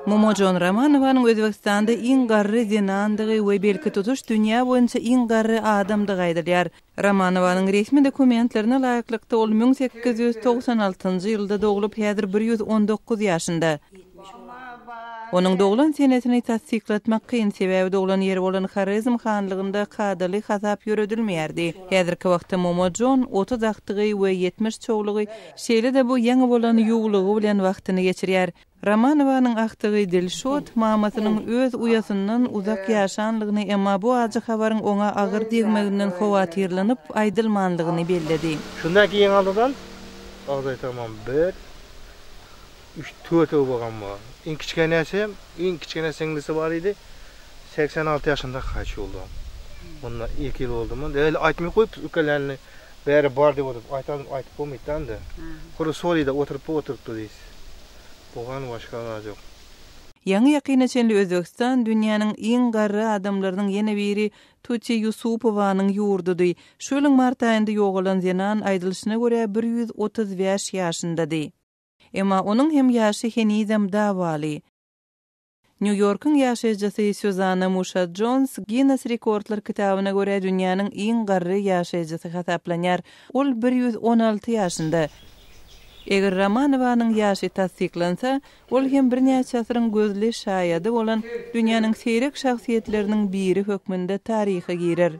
Momojon Ramanovanың Özbekistanda iň garry zinandygy we belki tutuş dünýä boýunça iň garry adamdygy aýdylýar. Ramanovanың resmi dokumentlerine laýyklykda ol 1896-njy ýylda dogulup häzir 119 ýaşynda. Onun doğulan senetini tasdiklatmak kıyın sebebi doğulan yer olan Xarezm Hanlığında kadaly hasap yürüdülmeyerdi. Häzirki wagtda Momojon 30 aktygy we 70 çoğlugy şeýle de bu ýaňy bolan ýuglugy bilen wagtyny geçirýär. Ramanowanyň aktygy Dilşot mamasynyň öz uyasyndan uzak ýaşanlygyny emma bu ajy habaryň oňa agyr degmeginden howatyrlanyp aýdylmanlygyny belledi. Şundan kiýin aldydan agday tamam 1 3-4 bolganmy. İň kiçkenäsem, iň kiçkene siňlisi bar idi. 86 ýaşynda kaç oldu. Bundan 2 ýyl boldumy. Däl aýtmay goýup ökelerini bäri bar dep oturup aýtyp bolmaýtdy. Kuru solida oturup diýis. Bogan başga ýok. Ýaňy ýakyna çenli Özbekistan dünýäniň iň garry adamlarynyň ýene biri Tuti Yusupowanyň ýurdudy. Şol mart aýynda ýogalan zenan aýdylyşyna görä 135 ýaşyndady. Emma onun hem ýaşy henizem dawaly. New York'un ýaşaýjysy Susanna Musha Jones Guinness Rekordlar kitabyna görä dünýäniň iň garry ýaşaýjysy hasaplanýar. Ol 116 ýaşynda. Eger Ramanowanyň ýaşy tasdiklansa, ol hem bir näçe asyryň gözli şaýady bolan dünýäniň seýrek şahsiýetleriniň biri hökmünde taryhy girer.